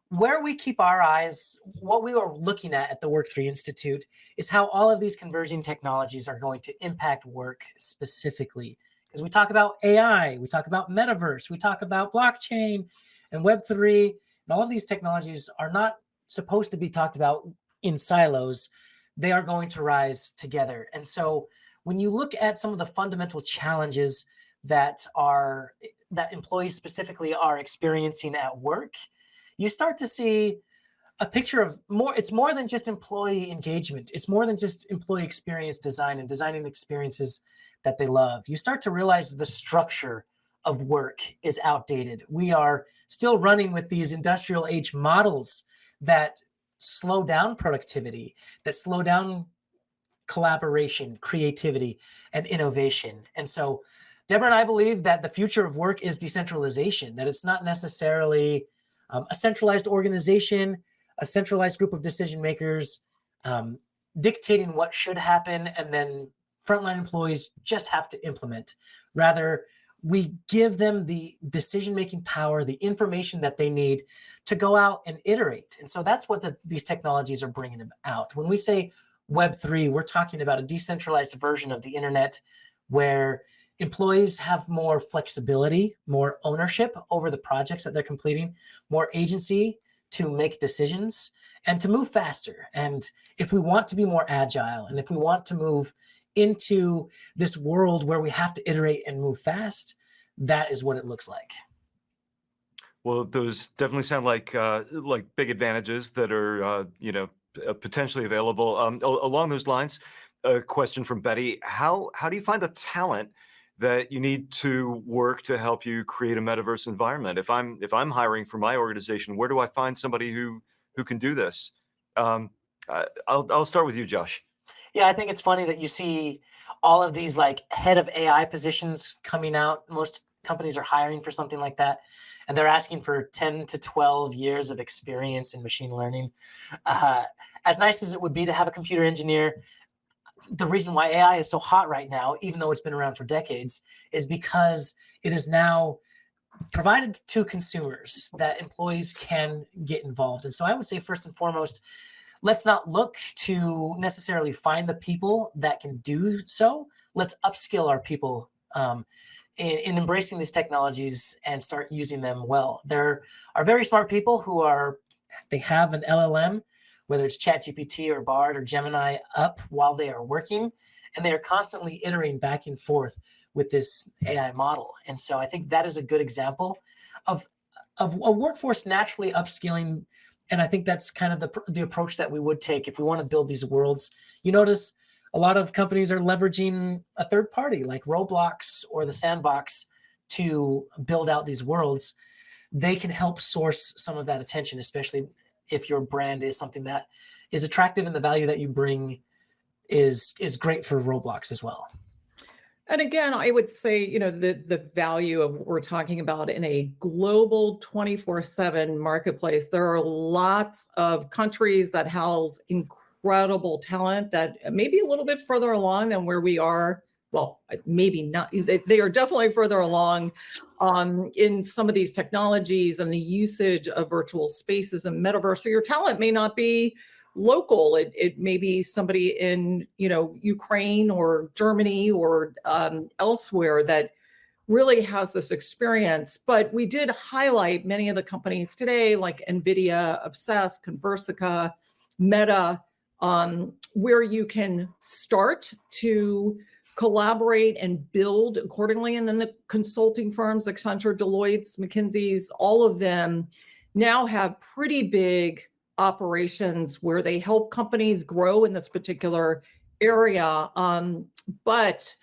Where we keep our eyes, what we are looking at the Work3 Institute is how all of these converging technologies are going to impact work specifically. Because we talk about AI, we talk about metaverse, we talk about blockchain and Web3, and all of these technologies are not supposed to be talked about in silos. They are going to rise together. And so when you look at some of the fundamental challenges that employees specifically are experiencing at work, you start to see a picture of it's more than just employee engagement. It's more than just employee experience design and designing experiences that they love. You start to realize the structure of work is outdated. We are still running with these industrial age models that slow down productivity, that slow down collaboration, creativity, and innovation. And so Deborah and I believe that the future of work is decentralization, that it's not necessarily a centralized organization, a centralized group of decision makers dictating what should happen, and then frontline employees just have to implement. Rather, we give them the decision-making power, the information that they need to go out and iterate. And so that's what these technologies are bringing out. When we say Web3, we're talking about a decentralized version of the internet where employees have more flexibility, more ownership over the projects that they're completing, more agency to make decisions and to move faster. And if we want to be more agile, and if we want to move into this world where we have to iterate and move fast, that is what it looks like. Well, those definitely sound like big advantages that are potentially available. Along those lines, a question from Betty: How do you find the talent that you need to work to help you create a metaverse environment? If I'm hiring for my organization, where do I find somebody who can do this? I'll start with you, Josh. Yeah, I think it's funny that you see all of these like head of AI positions coming out. Most companies are hiring for something like that, and they're asking for 10 to 12 years of experience in machine learning. Uh, as nice as it would be to have a computer engineer, the reason why AI is so hot right now, even though it's been around for decades, is because it is now provided to consumers that employees can get involved. And so I would say, first and foremost, let's not look to necessarily find the people that can do so. Let's upskill our people in embracing these technologies and start using them well. There are very smart people who they have an LLM, whether it's ChatGPT or Bard or Gemini, up while they are working, and they are constantly iterating back and forth with this AI model. And so I think that is a good example of a workforce naturally upskilling. And I think that's kind of the approach that we would take if we want to build these worlds. You notice a lot of companies are leveraging a third party like Roblox or the Sandbox to build out these worlds. They can help source some of that attention, especially if your brand is something that is attractive and the value that you bring is great for Roblox as well. And again, I would say, the value of what we're talking about in a global 24/7 marketplace. There are lots of countries that house incredible talent that may be a little bit further along than where we are. Well, maybe not. They are definitely further along in some of these technologies and the usage of virtual spaces and metaverse. So your talent may not be local. It may be somebody in, Ukraine or Germany or elsewhere that really has this experience. But we did highlight many of the companies today, like NVIDIA, Obsess, Conversica, Meta, where you can start to collaborate and build accordingly. And then the consulting firms, Accenture, Deloitte, McKinsey's, all of them now have pretty big operations where they help companies grow in this particular area. But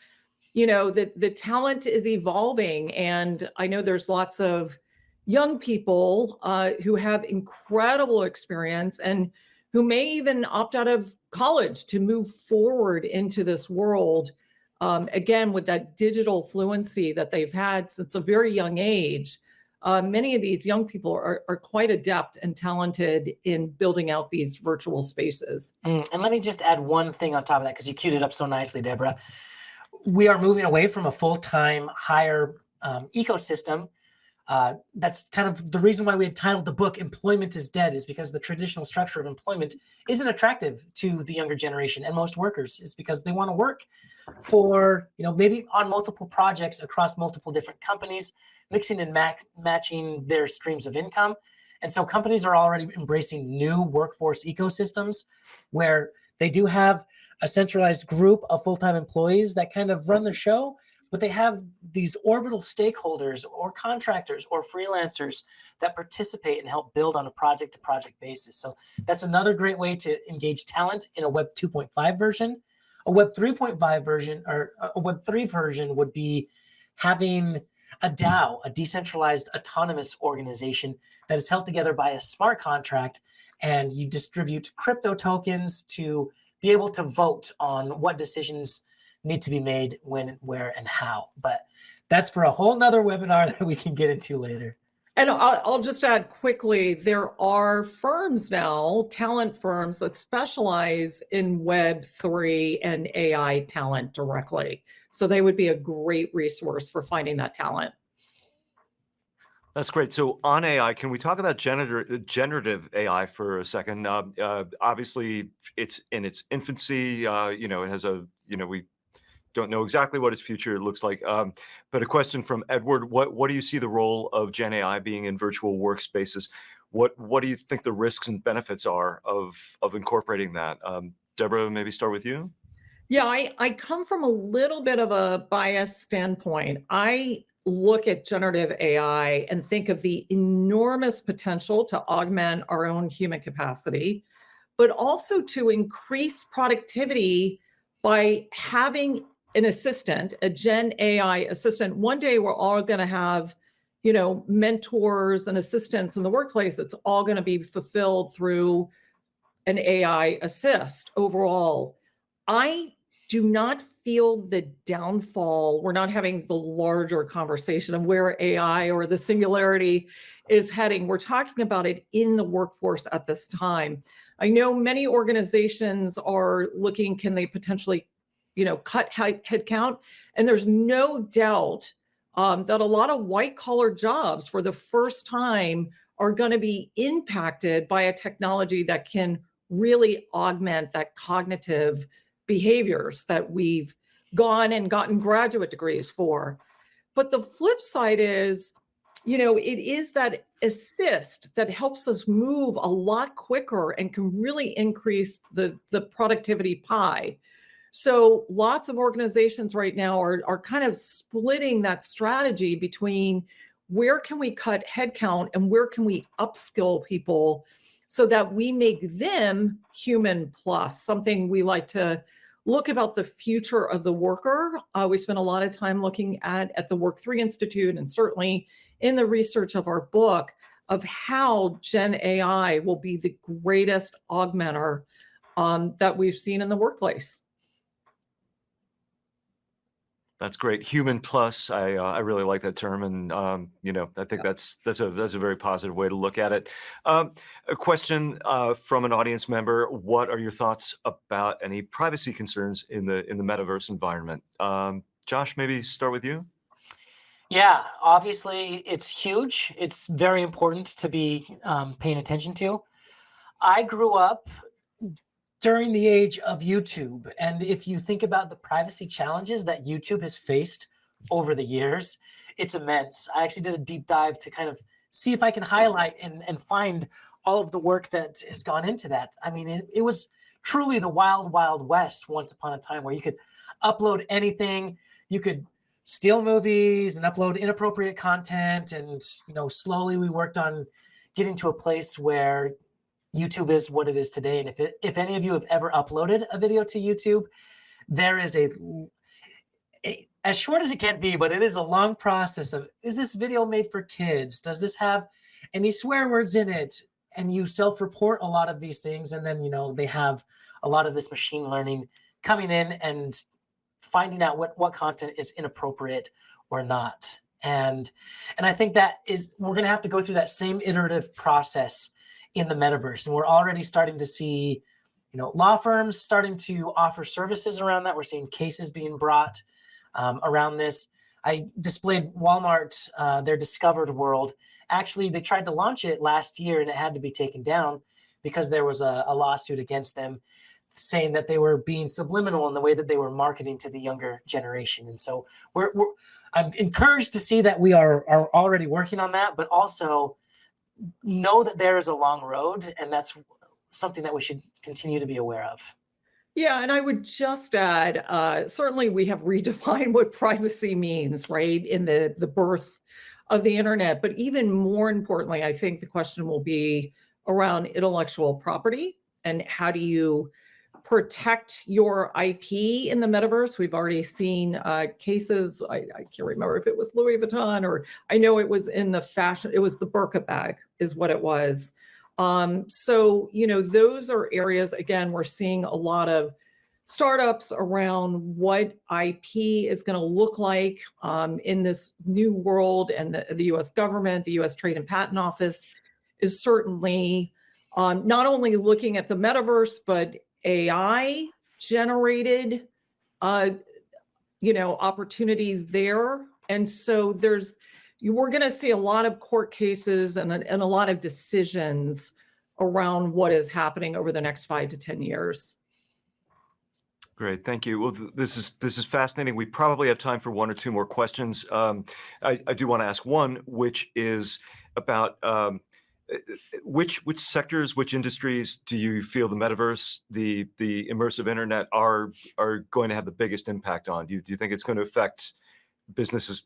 the talent is evolving, and I know there's lots of young people who have incredible experience and who may even opt out of college to move forward into this world. Again, with that digital fluency that they've had since a very young age. Many of these young people are quite adept and talented in building out these virtual spaces. And let me just add one thing on top of that, because you queued it up so nicely, Deborah. We are moving away from a full-time hire ecosystem. That's kind of the reason why we entitled the book "Employment is Dead," is because the traditional structure of employment isn't attractive to the younger generation and most workers. Is because they want to work for, maybe on multiple projects across multiple different companies, mixing and matching their streams of income. And so companies are already embracing new workforce ecosystems where they do have a centralized group of full-time employees that kind of run the show, but they have these orbital stakeholders or contractors or freelancers that participate and help build on a project-to-project basis. So that's another great way to engage talent in a Web 2.5 version. A Web 3.5 version, or a Web 3 version, would be having a DAO, a decentralized autonomous organization that is held together by a smart contract, and you distribute crypto tokens to be able to vote on what decisions need to be made, when, where, and how. But that's for a whole nother webinar that we can get into later. And I'll just add quickly, there are firms now, talent firms, that specialize in Web3 and AI talent directly. So they would be a great resource for finding that talent. That's great. So on AI, can we talk about generative AI for a second? Obviously, it's in its infancy. It has we don't know exactly what its future looks like. But a question from Edward: What do you see the role of Gen AI being in virtual workspaces? What do you think the risks and benefits are of incorporating that? Deborah, maybe start with you. Yeah, I come from a little bit of a biased standpoint. I look at generative AI and think of the enormous potential to augment our own human capacity, but also to increase productivity by having an assistant, a Gen AI assistant. One day we're all going to have, mentors and assistants in the workplace. It's all going to be fulfilled through an AI assist overall. I do not feel the downfall. We're not having the larger conversation of where AI or the singularity is heading. We're talking about it in the workforce at this time. I know many organizations are looking, can they potentially, cut headcount? And there's no doubt that a lot of white collar jobs for the first time are going to be impacted by a technology that can really augment that cognitive behaviors that we've gone and gotten graduate degrees for. But the flip side is, it is that assist that helps us move a lot quicker and can really increase the productivity pie. So lots of organizations right now are kind of splitting that strategy between where can we cut headcount and where can we upskill people so that we make them human plus, something we like to look about the future of the worker. We spent a lot of time looking at the Work3 Institute and certainly in the research of our book of how Gen AI will be the greatest augmenter that we've seen in the workplace. That's great. Human plus. I really like that term, and I think that's a very positive way to look at it. A question from an audience member: what are your thoughts about any privacy concerns in the metaverse environment? Josh, maybe start with you. Yeah, obviously it's huge. It's very important to be paying attention to. I grew up during the age of YouTube. And if you think about the privacy challenges that YouTube has faced over the years, it's immense. I actually did a deep dive to kind of see if I can highlight and find all of the work that has gone into that. I mean, it was truly the wild, wild west once upon a time where you could upload anything. You could steal movies and upload inappropriate content. And, slowly we worked on getting to a place where YouTube is what it is today. And if any of you have ever uploaded a video to YouTube, there is a as short as it can be, but it is a long process of, is this video made for kids? Does this have any swear words in it? And you self-report a lot of these things. And then, they have a lot of this machine learning coming in and finding out what content is inappropriate or not. And I think we're going to have to go through that same iterative process in the metaverse. And we're already starting to see, law firms starting to offer services around that. We're seeing cases being brought around this. I displayed Walmart, their Discovered World. Actually, they tried to launch it last year and it had to be taken down because there was a lawsuit against them saying that they were being subliminal in the way that they were marketing to the younger generation. And so I'm encouraged to see that we are already working on that, but also know that there is a long road, and that's something that we should continue to be aware of. Yeah, and I would just add, certainly we have redefined what privacy means, right, in the birth of the internet. But even more importantly, I think the question will be around intellectual property and how do you protect your IP in the metaverse. We've already seen cases, I can't remember if it was Louis Vuitton or I know it was in the fashion, it was the Birka bag is what it was. So, those are areas, again, we're seeing a lot of startups around what IP is going to look like in this new world. And the US government, the US Trade and Patent Office is certainly not only looking at the metaverse, but AI generated, opportunities there. And so we're going to see a lot of court cases and a lot of decisions around what is happening over the next 5 to 10 years. Great, thank you. Well, this is fascinating. We probably have time for one or two more questions. I do want to ask one, which is about which sectors, which industries do you feel the metaverse, the immersive internet are going to have the biggest impact on? Do you think it's going to affect businesses,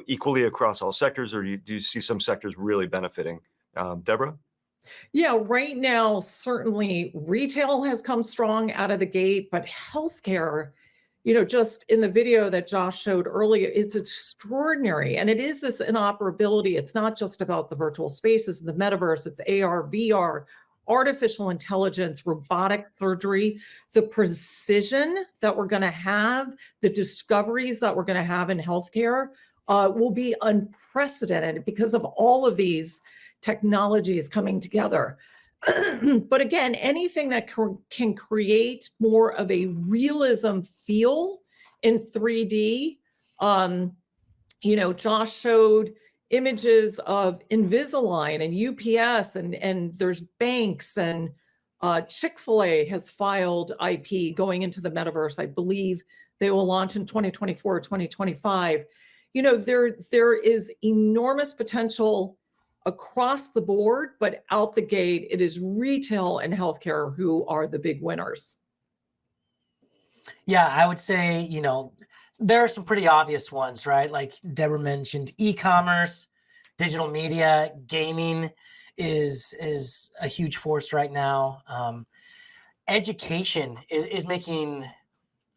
equally across all sectors, or do you see some sectors really benefiting? Deborah? Yeah, right now, certainly retail has come strong out of the gate, but healthcare, just in the video that Josh showed earlier, it's extraordinary. And it is this interoperability. It's not just about the virtual spaces, the metaverse, it's AR, VR, artificial intelligence, robotic surgery, the precision that we're going to have, the discoveries that we're going to have in healthcare will be unprecedented because of all of these technologies coming together. But again, anything that can create more of a realism feel in 3D. Josh showed images of Invisalign and UPS, and there's banks, and Chick-fil-A has filed IP going into the metaverse. I believe they will launch in 2024 or 2025. There is enormous potential across the board, but out the gate, it is retail and healthcare who are the big winners. Yeah, I would say, there are some pretty obvious ones, right? Like Deborah mentioned, e-commerce, digital media, gaming is a huge force right now. Education is making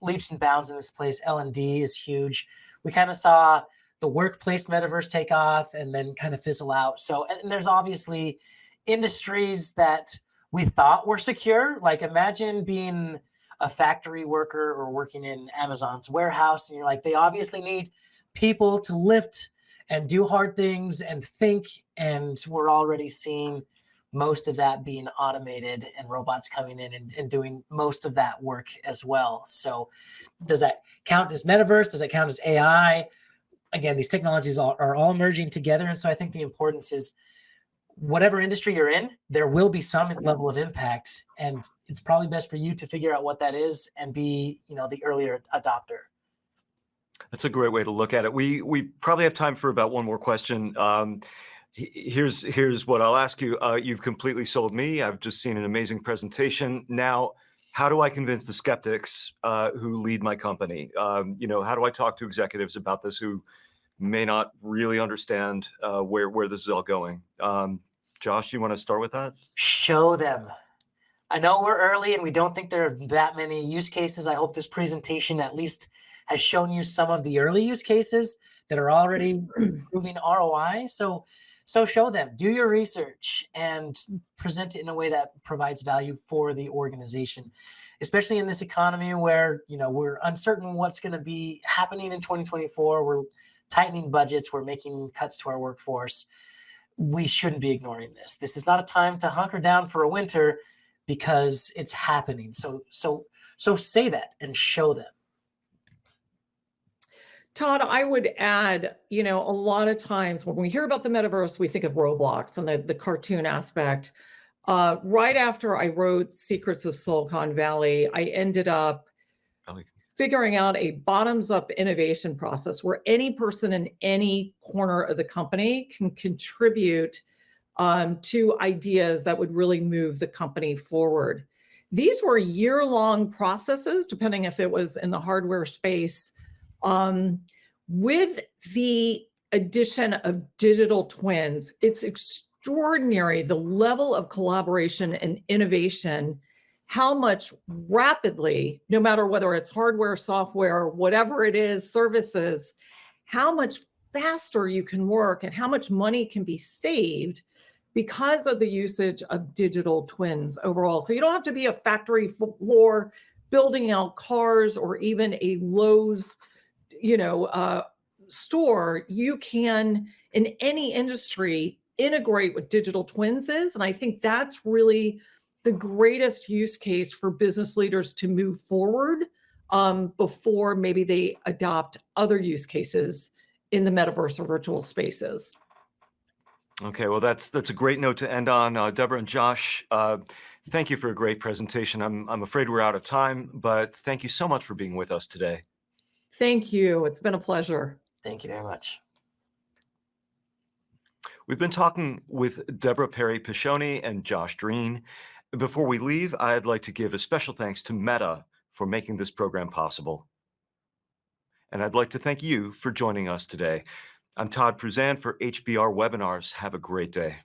leaps and bounds in this place. L&D is huge. We kind of saw the workplace metaverse take off and then kind of fizzle out. So, and there's obviously industries that we thought were secure. Like imagine being a factory worker or working in Amazon's warehouse, and you're like, they obviously need people to lift and do hard things and think. And we're already seeing most of that being automated and robots coming in and doing most of that work as well. So does that count as metaverse? Does it count as AI? Again, these technologies are all merging together. And so I think the importance is whatever industry you're in, there will be some level of impact. And it's probably best for you to figure out what that is and be, the earlier adopter. That's a great way to look at it. We probably have time for about one more question. Here's what I'll ask you. You've completely sold me. I've just seen an amazing presentation. Now, how do I convince the skeptics who lead my company? How do I talk to executives about this who may not really understand where this is all going? Josh, you want to start with that? Show them. I know we're early and we don't think there are that many use cases. I hope this presentation at least has shown you some of the early use cases that are already proving ROI. So show them, do your research and present it in a way that provides value for the organization, especially in this economy where, we're uncertain what's going to be happening in 2024. We're tightening budgets. We're making cuts to our workforce. We shouldn't be ignoring this. This is not a time to hunker down for a winter because it's happening. So say that and show them. Todd, I would add, a lot of times when we hear about the metaverse, we think of Roblox and the cartoon aspect. Right after I wrote Secrets of Silicon Valley, I ended up figuring out a bottoms-up innovation process where any person in any corner of the company can contribute to ideas that would really move the company forward. These were year-long processes, depending if it was in the hardware space. With the addition of digital twins, it's extraordinary the level of collaboration and innovation, how much rapidly, no matter whether it's hardware, software, whatever it is, services, how much faster you can work and how much money can be saved because of the usage of digital twins overall. So you don't have to be a factory floor building out cars or even a Lowe's, store. You can, in any industry, integrate what digital twins is. And I think that's really the greatest use case for business leaders to move forward before maybe they adopt other use cases in the metaverse or virtual spaces. Okay, well, that's a great note to end on. Deborah and Josh, thank you for a great presentation. I'm afraid we're out of time, but thank you so much for being with us today. Thank you. It's been a pleasure. Thank you very much. We've been talking with Deborah Piscione and Josh Drean. Before we leave, I'd like to give a special thanks to Meta for making this program possible. And I'd like to thank you for joining us today. I'm Todd Pruzan for HBR Webinars. Have a great day.